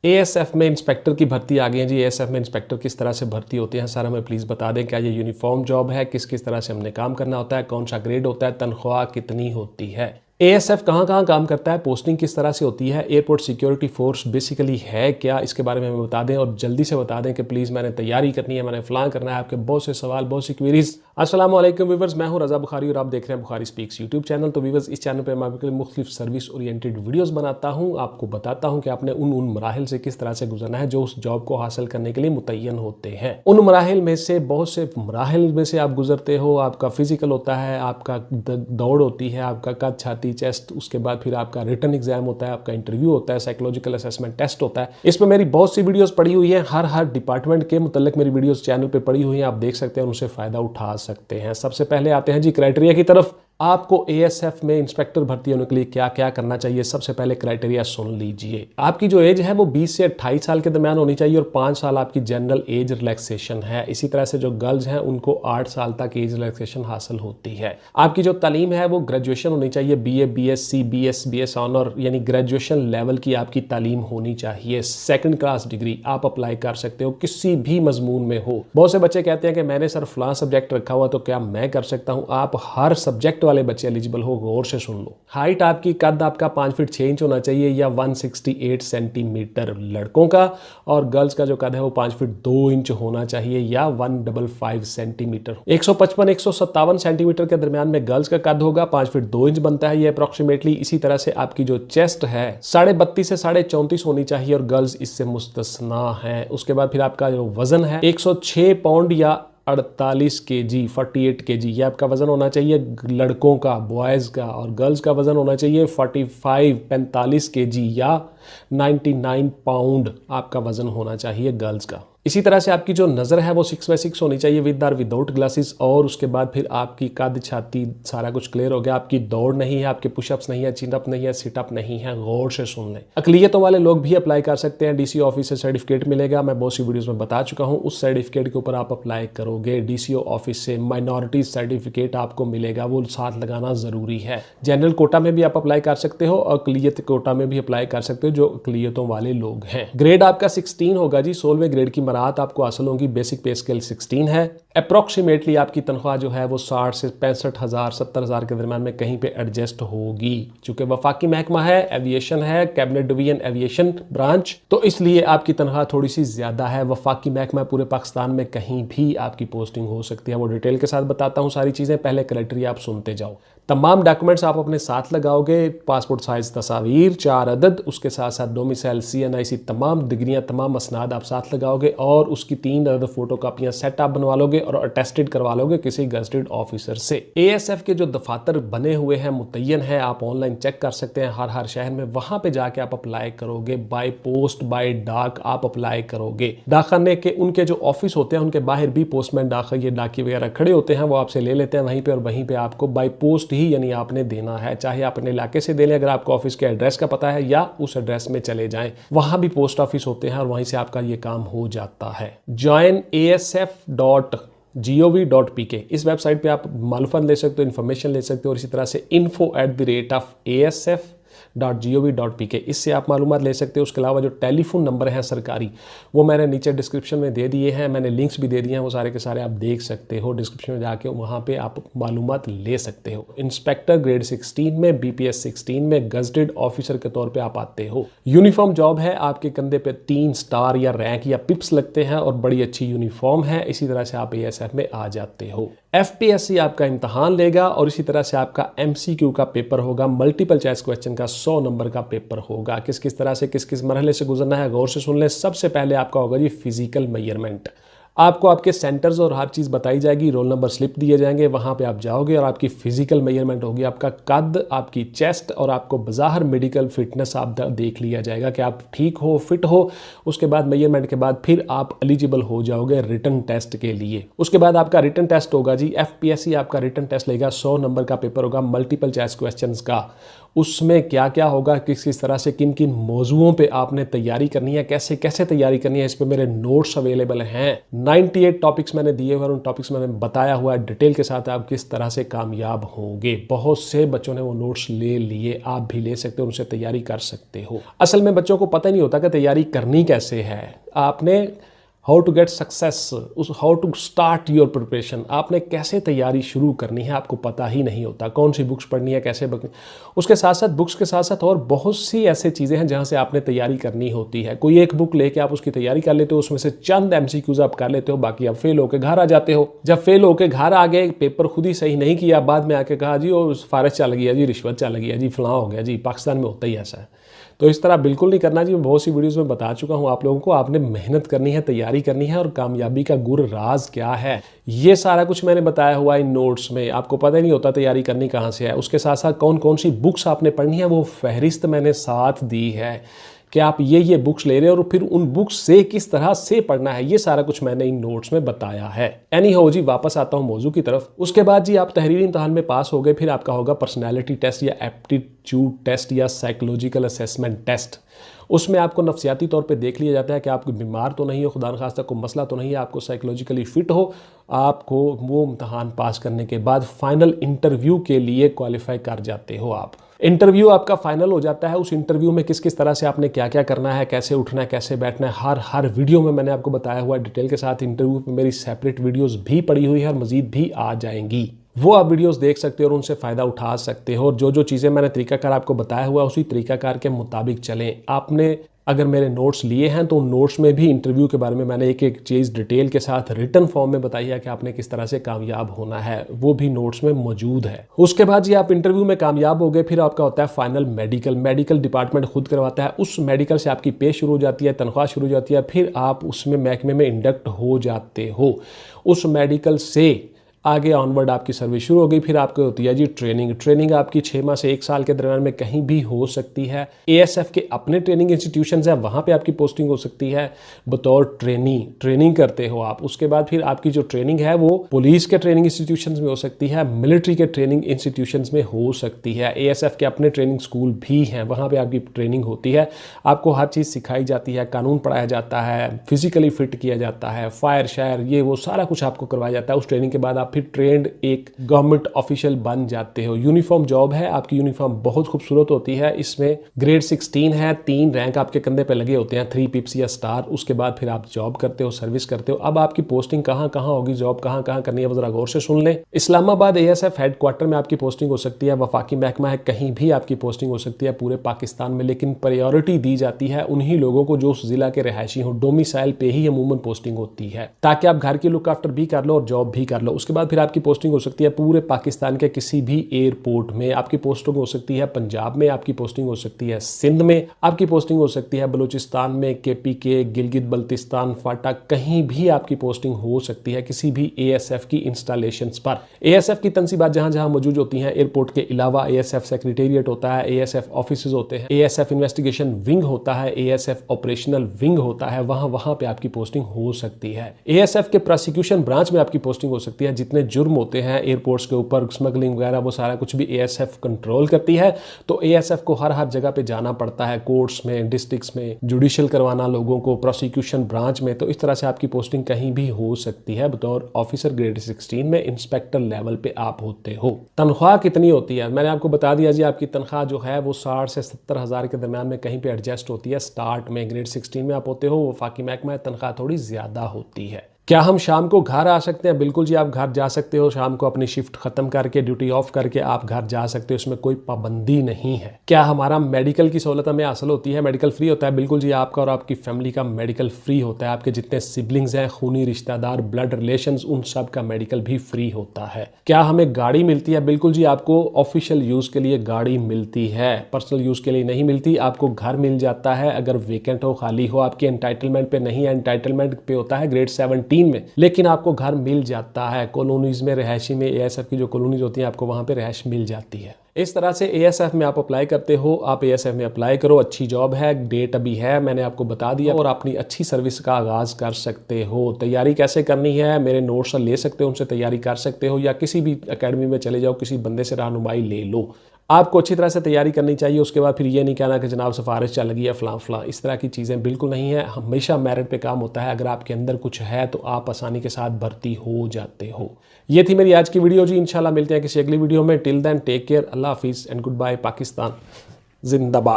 ASF में inspector की भर्ती आ गई है जी। एएसएफ में इंस्पेक्टर किस तरह से भर्ती होती है सर, हमें प्लीज़ बता दें। क्या ये यूनिफॉर्म जॉब है, किस किस तरह से हमने काम करना होता है, कौन सा ग्रेड होता है, तनख्वाह कितनी होती है, एएसएफ कहाँ कहाँ काम करता है, पोस्टिंग किस तरह से होती है, एयरपोर्ट सिक्योरिटी फोर्स बेसिकली है क्या, इसके बारे में हमें बता दें और जल्दी से बता दें कि प्लीज़ मैंने तैयारी करनी है, मैंने फलां करना है। आपके बहुत से सवाल, बहुत सी क्वेरीज। अस्सलाम वालेकुम व्यूअर्स, मैं हूं रज़ा बुखारी और आप देख रहे हैं बुखारी स्पीक्स यूट्यूब चैनल। तो व्यूअर्स, इस चैनल पर मैं आपके लिए मुख्तलिफ सर्विस ओरिएंटेड वीडियोस बनाता हूं, आपको बताता हूं कि आपने उन मराहिल से किस तरह से गुजरना है जो उस जॉब को हासिल करने के लिए मुतय्यन होते हैं। उन मराहिल में से बहुत से मराहिल में से आप गुजरते हो। आपका फिजिकल होता है, आपका दौड़ होती है, आपका कद, छाती, चेस्ट, उसके बाद फिर आपका रिटन एग्जाम होता है, आपका इंटरव्यू होता है, साइकोलॉजिकल असेसमेंट टेस्ट होता है। इसमें मेरी बहुत सी वीडियोस पड़ी हुई है, हर डिपार्टमेंट के मुतल्लिक मेरी वीडियोस चैनल पे पड़ी हुई हैं, आप देख सकते हैं और उनसे फ़ायदा उठा सकते हैं। सबसे पहले आते हैं जी क्राइटेरिया की तरफ। आपको एएसएफ में इंस्पेक्टर भर्ती होने के लिए क्या क्या करना चाहिए, सबसे पहले क्राइटेरिया सुन लीजिए। आपकी जो एज है वो 20 से 28 साल के दरमियान होनी चाहिए और 5 साल आपकी जनरल एज रिलैक्सेशन है। इसी तरह से जो गर्ल्स हैं उनको 8 साल तक एज रिलैक्सेशन हासिल होती है। आपकी जो तालीम है वो ग्रेजुएशन होनी चाहिए, बीए, बीएससी, बीएस ऑनर, यानी ग्रेजुएशन लेवल की आपकी तालीम होनी चाहिए। सेकंड क्लास डिग्री आप अप्लाई कर सकते हो, किसी भी मजमून में हो। बहुत से बच्चे कहते हैं कि मैंने सर फलां सब्जेक्ट रखा हुआ तो क्या मैं कर सकता हूँ? आप हर सब्जेक्ट वाले बच्चे एलिजिबल हो, गौर से सुन लो। हाइट आपकी, कद आपका 5 फीट 6 इंच होना चाहिए या 168 सेंटीमीटर लड़कों का, और गर्ल्स का जो कद है वो 5 फीट 2 इंच होना चाहिए या 155 सेंटीमीटर। 155-157 सेंटीमीटर के दरमियान में गर्ल्स का कद होगा, 5 फीट 2 इंच बनता है ये अप्रोक्सीमेटली। इसी तरह से आपकी जो चेस्ट है 32.5 से 34.5 होनी चाहिए और गर्ल्स इससे मुस्तस्ना है। उसके बाद फिर आपका जो वजन है 106 पाउंड या 48 kg, 48 kg ये आपका वजन होना चाहिए लड़कों का, बॉयज़ का, और गर्ल्स का वजन होना चाहिए 45 kg या 99 पाउंड आपका वजन होना चाहिए गर्ल्स का। इसी तरह से आपकी जो नज़र है वो 6/6 होनी चाहिए विद और विदाउट ग्लासेस। और उसके बाद फिर आपकी कद, छाती, सारा कुछ क्लियर हो गया। आपकी दौड़ नहीं है, आपके पुशअप्स नहीं है, चिनअप नहीं है, सिटअप नहीं है, गौर से सुन लें। अकलियतों वाले लोग भी अप्लाई कर सकते हैं। डीसीओ ऑफिस से सर्टिफिकेट मिलेगा, मैं बहुत सी वीडियोस में बता चुका हूँ। उस सर्टिफिकेट के ऊपर आप अप्लाई करोगे। डीसीओ ऑफिस से माइनॉरिटी सर्टिफिकेट आपको मिलेगा, वो साथ लगाना ज़रूरी है। जनरल कोटा में भी आप अप्लाई कर सकते हो, अकलियत कोटा में भी अप्लाई कर सकते हो जो अकलियतों वाले लोग हैं। ग्रेड आपका 16 होगा जी, 16वें ग्रेड की मराहत आपको हासिल होंगी। बेसिक पे स्केल 16 है। अप्रोक्सीमेटली आपकी तनख्वाह जो है वो 60 से 65,000 70,000 के दरमियान में कहीं पे एडजस्ट होगी। चूंकि वफाकी महकमा है, एविएशन है, कैबिनेट डिवीजन एविएशन ब्रांच, तो इसलिए आपकी तनख्वाह थोड़ी सी ज्यादा है। वफाकी महकमा पूरे पाकिस्तान में कहीं भी आपकी पोस्टिंग हो सकती है, वो डिटेल के साथ बताता हूँ सारी चीजें। पहले क्राइटेरिया आप सुनते जाओ। तमाम डॉक्यूमेंट्स आप अपने साथ लगाओगे, पासपोर्ट साइज तस्वीर 4 अदद, उसके साथ साथ डोमिसाइल, CNIC, तमाम डिग्रियां, तमाम असनाद आप साथ लगाओगे और उसकी 3 अदद फोटो कापियां सेट आप बनवा लोगे और अटेस्टेड करवा लोगे किसी गजेटेड ऑफिसर से। एएसएफ के जो दफातर बने हुए हैं, मुतय्यन है, आप ऑनलाइन चेक कर सकते हैं हर शहर में। वहां पे जाके आप अप्लाई करोगे, बाय पोस्ट, बाय डाक आप अप्लाई करोगे। डाकखाने के उनके जो ऑफिस होते हैं उनके बाहर भी पोस्टमैन, डाकी वगैरह खड़े होते हैं, वो आपसे ले लेते हैं वहीं पे, और वहीं पे आपको बाय पोस्ट ही यानी आपने देना है। चाहे आप अपने इलाके से दे लें अगर आपको ऑफिस के एड्रेस का पता है, या उस एड्रेस में चले जाएं, वहां भी पोस्ट ऑफिस होते हैं और वहीं से आपका ये काम हो जाता है। joinasf.gov.pk इस वेबसाइट पे आप मालूमात ले सकते हो, इन्फॉर्मेशन ले सकते हो, और इसी तरह से info@asf.gov.pk इससे आप मालूमात ले सकते हो। उसके अलावा जो टेलीफोन नंबर है सरकारी, वो मैंने नीचे डिस्क्रिप्शन में दे दिए हैं, मैंने लिंक्स भी दे दिए हैं, वो सारे के सारे आप देख सकते हो डिस्क्रिप्शन में जाके, वहाँ पे आप मालूमात ले सकते हो। इंस्पेक्टर ग्रेड 16 में, BPS 16 में गजेटेड ऑफिसर के तौर पर आप आते हो। यूनिफॉर्म जॉब है, आपके कंधे पे 3 स्टार या रैंक या पिप्स लगते हैं और बड़ी अच्छी यूनिफॉर्म है। इसी तरह से आप ASF में आ जाते हो। FPSC आपका इम्तहान लेगा और इसी तरह से आपका MCQ का पेपर होगा, मल्टीपल चॉइस क्वेश्चन का 100 नंबर का पेपर होगा। किस किस तरह से किस मरहले से गुजरना है, गौर से सुन लें। सबसे पहले आपका होगा जी फिजिकल मेजरमेंट। आपको आपके सेंटर्स और हर चीज़ बताई जाएगी, रोल नंबर स्लिप दिए जाएंगे, वहाँ पे आप जाओगे और आपकी फिजिकल मेजरमेंट होगी। आपका कद, आपकी चेस्ट और आपको बज़ाहिर मेडिकल फिटनेस आप देख लिया जाएगा कि आप ठीक हो, फिट हो। उसके बाद मेजरमेंट के बाद फिर आप एलिजिबल हो जाओगे रिटन टेस्ट के लिए। उसके बाद आपका रिटन टेस्ट होगा जी, FPSC आपका रिटन टेस्ट लेगा, 100 नंबर का पेपर होगा मल्टीपल चॉइस क्वेश्चन का। उसमें क्या क्या होगा, किस तरह से किन किन मौजूओं पे आपने तैयारी करनी है, कैसे कैसे तैयारी करनी है, इस पे मेरे नोट्स अवेलेबल हैं। 98 टॉपिक्स मैंने दिए हुए और उन टॉपिक्स मैंने बताया हुआ है डिटेल के साथ आप किस तरह से कामयाब होंगे। बहुत से बच्चों ने वो नोट्स ले लिए, आप भी ले सकते हो, उनसे तैयारी कर सकते हो। असल में बच्चों को पता ही नहीं होता कि तैयारी करनी कैसे है। आपने हाउ टू गेट सक्सेस, उस how to start your preparation, आपने कैसे तैयारी शुरू करनी है आपको पता ही नहीं होता। कौन सी बुक्स पढ़नी है, कैसे उसके साथ साथ बुक्स के साथ साथ और बहुत सी ऐसे चीज़ें हैं जहाँ से आपने तैयारी करनी होती है। कोई एक बुक लेके आप उसकी तैयारी कर लेते हो, उसमें से चंद MCQs आप कर लेते हो, बाकी आप फेल होकर घर आ जाते हो। जब फेल होकर घर आ गए, पेपर खुद ही सही नहीं किया, बाद में आके कहा जी वो फारज चल गया जी, रिश्वत चल गया जी, फलां हो गया जी। पाकिस्तान में होता ही ऐसा है। तो इस तरह बिल्कुल नहीं करना जी। मैं बहुत सी वीडियोस में बता चुका हूं आप लोगों को, आपने मेहनत करनी है, तैयारी करनी है और कामयाबी का गुर राज क्या है ये सारा कुछ मैंने बताया हुआ इन नोट्स में। आपको पता ही नहीं होता तैयारी करनी कहाँ से है। उसके साथ साथ कौन कौन सी बुक्स आपने पढ़नी है वो फहरिस्त मैंने साथ दी है कि आप ये बुक्स ले रहे हो और फिर उन बुक्स से किस तरह से पढ़ना है, ये सारा कुछ मैंने इन नोट्स में बताया है। एनी हो जी, वापस आता हूँ मौजू की तरफ। उसके बाद जी आप तहरीरी इम्तहान में पास हो गए, फिर आपका होगा पर्सनैलिटी टेस्ट या एप्टीट्यूड टेस्ट या साइकोलॉजिकल असेसमेंट टेस्ट। उसमें आपको नफ्सियाती तौर पे देख लिया जाता है कि आप बीमार तो नहीं हो, खुदा न खास्ता कोई मसला तो नहीं है, आपको साइकोलॉजिकली फिट हो। आपको वो इम्तहान पास करने के बाद फाइनल इंटरव्यू के लिए क्वालिफाई कर जाते हो आप। इंटरव्यू आपका फाइनल हो जाता है। उस इंटरव्यू में किस किस तरह से आपने क्या क्या करना है, कैसे उठना है, कैसे बैठना है, हर वीडियो में मैंने आपको बताया हुआ है डिटेल के साथ। इंटरव्यू पे मेरी सेपरेट वीडियोस भी पड़ी हुई है और मजीद भी आ जाएंगी, वो आप वीडियोस देख सकते हो और उनसे फ़ायदा उठा सकते हो। और जो चीज़ें मैंने तरीकाकार आपको बताया हुआ है उसी तरीकाकार के मुताबिक चलें। आपने अगर मेरे नोट्स लिए हैं तो उन नोट्स में भी इंटरव्यू के बारे में मैंने एक एक चीज़ डिटेल के साथ रिटन फॉर्म में बताई है कि आपने किस तरह से कामयाब होना है, वो भी नोट्स में मौजूद है। उसके बाद जी आप इंटरव्यू में कामयाब हो गए, फिर आपका होता है फाइनल मेडिकल डिपार्टमेंट खुद करवाता है। उस मेडिकल से आपकी पे शुरू हो जाती है, तनख्वाह शुरू हो जाती है, फिर आप उसमें महकमे में इंडक्ट हो जाते हो। उस मेडिकल से आगे ऑनवर्ड आपकी सर्विस शुरू हो गई। फिर आपको होती है जी ट्रेनिंग आपकी 6 माह से 1 साल के दरम्यान में कहीं भी हो सकती है। ASF के अपने ट्रेनिंग इंस्टीट्यूशंस हैं, वहाँ पे आपकी पोस्टिंग हो सकती है बतौर ट्रेनिंग करते हो आप। उसके बाद फिर आपकी जो ट्रेनिंग है वो पुलिस के ट्रेनिंग इंस्टीट्यूशंस में हो सकती है, मिलिट्री के ट्रेनिंग इंस्टीट्यूशंस में हो सकती है। ASF के अपने ट्रेनिंग स्कूल भी हैं, वहाँ पर आपकी ट्रेनिंग होती है। आपको हर चीज़ सिखाई जाती है, कानून पढ़ाया जाता है, फिजिकली फिट किया जाता है, फायर शायर ये वो सारा कुछ आपको करवाया जाता है। उस ट्रेनिंग के बाद आप फिर ट्रेंड एक गवर्नमेंट ऑफिशियल बन जाते हो। यूनिफॉर्म जॉब है, आपकी यूनिफॉर्म बहुत खूबसूरत होती है। इसमें ग्रेड 16 है, 3 रैंक आपके कंधे पे लगे होते हैं, 3 पिप्स या स्टार। उसके बाद फिर आप जॉब करते हो, सर्विस करते हो। अब आपकी पोस्टिंग कहाँ कहाँ होगी, जॉब कहाँ कहाँ करनी है, वो जरा गौर से सुन लें। इस्लामाबाद ASF हेडक्वार्टर में आपकी पोस्टिंग हो सकती है, वफाकी महकमा है, कहीं भी आपकी पोस्टिंग हो सकती है पूरे पाकिस्तान में, लेकिन प्रायोरिटी दी जाती है उन्हीं लोगों को जो उस जिला के रहायशी हो। डोमिसाइल पे ही अमूमन पोस्टिंग होती है ताकि आप घर की लुक आफ्टर भी कर लो और जॉब भी कर लो। उसके बाद फिर आपकी पोस्टिंग हो सकती है पूरे पाकिस्तान के किसी भी एयरपोर्ट में। आपकी पोस्टिंग हो सकती है पंजाब में, आपकी पोस्टिंग हो सकती है सिंध में, आपकी पोस्टिंग हो सकती है बलूचिस्तान में, KPK, गिलगित बल्तिस्तान, फाटा, कहीं भी आपकी पोस्टिंग हो सकती है किसी भी ASF की इंस्टॉलेशंस पर। ASF की तनसीबात जहां जहां मौजूद होती हैं, एयरपोर्ट के अलावा ASF सेक्रेटेरिएट होता है, ASF ऑफिसेज होते हैं, ASF इन्वेस्टिगेशन विंग होता है, ASF ऑपरेशनल विंग होता है, वहां पे आपकी पोस्टिंग हो सकती है। ASF के प्रोसिक्यूशन ब्रांच में आपकी पोस्टिंग हो सकती है। जितने जुर्म होते हैं एयरपोर्ट्स के ऊपर, स्मगलिंग वगैरह, वो सारा कुछ भी ASF कंट्रोल करती है। तो ASF को हर जगह पे जाना पड़ता है, कोर्ट्स में, डिस्ट्रिक्ट्स में, जुडिशियल करवाना लोगों को, प्रोसिक्यूशन ब्रांच में। तो इस तरह से आपकी पोस्टिंग कहीं भी हो सकती है। बतौर ऑफिसर ग्रेड 16 में इंस्पेक्टर लेवल पे आप होते हो। तनख्वाह कितनी होती है मैंने आपको बता दिया जी। आपकी तनख्वाह जो है वो 60 से 70 हज़ार के दरमियान में कहीं पे एडजस्ट होती है। स्टार्ट में ग्रेड 16 में आप होते हो, वफाकी महकमा है, तनख्वाह थोड़ी ज़्यादा होती है। क्या हम शाम को घर आ सकते हैं? बिल्कुल जी, आप घर जा सकते हो। शाम को अपनी शिफ्ट खत्म करके, ड्यूटी ऑफ करके आप घर जा सकते हो, इसमें कोई पाबंदी नहीं है। क्या हमारा मेडिकल की सहूलत हमें हासिल होती है, मेडिकल फ्री होता है? बिल्कुल जी, आपका और आपकी फैमिली का मेडिकल फ्री होता है। आपके जितने सिबलिंग्स हैं, खूनी रिश्तेदार, ब्लड रिलेशंस, उन सब का मेडिकल भी फ्री होता है। क्या हमें गाड़ी मिलती है? बिल्कुल जी, आपको ऑफिशियल यूज़ के लिए गाड़ी मिलती है, पर्सनल यूज़ के लिए नहीं मिलती। आपको घर मिल जाता है अगर वेकेंट हो, खाली हो, आपके एंटाइटलमेंट पे नहीं है। एंटाइटलमेंट पे होता है ग्रेड 17 में, लेकिन आपको घर मिल जाता है। कॉलोनीज में, रहायशी में, ASF की जो कॉलोनीज होती हैं, आपको वहाँ पे रहायश मिल जाती है। इस तरह से ASF में आप अप्लाई करते हो। आप ASF में अप्लाई करो, अच्छी जॉब है, डेट अभी है, मैंने आपको बता दिया, और अपनी अच्छी सर्विस का आगाज़ कर सकते हो। तैयारी कैसे करनी है, मेरे नोट्स ले सकते हो, उनसे तैयारी कर सकते हो, या किसी भी एकेडमी में चले जाओ, किसी बंदे से रहनुमाई ले लो। आपको अच्छी तरह से तैयारी करनी चाहिए। उसके बाद फिर ये नहीं कहना कि जनाब सिफारिश चल गई है फ़लाँ फ़लाँ, इस तरह की चीज़ें बिल्कुल नहीं है। हमेशा मेरिट पे काम होता है। अगर आपके अंदर कुछ है तो आप आसानी के साथ भर्ती हो जाते हो। ये थी मेरी आज की वीडियो जी। इंशाल्लाह मिलते हैं किसी अगली वीडियो में। टिल देन टेक केयर, अल्लाह हाफिज़ एंड गुड बाय। पाकिस्तान जिंदाबाद।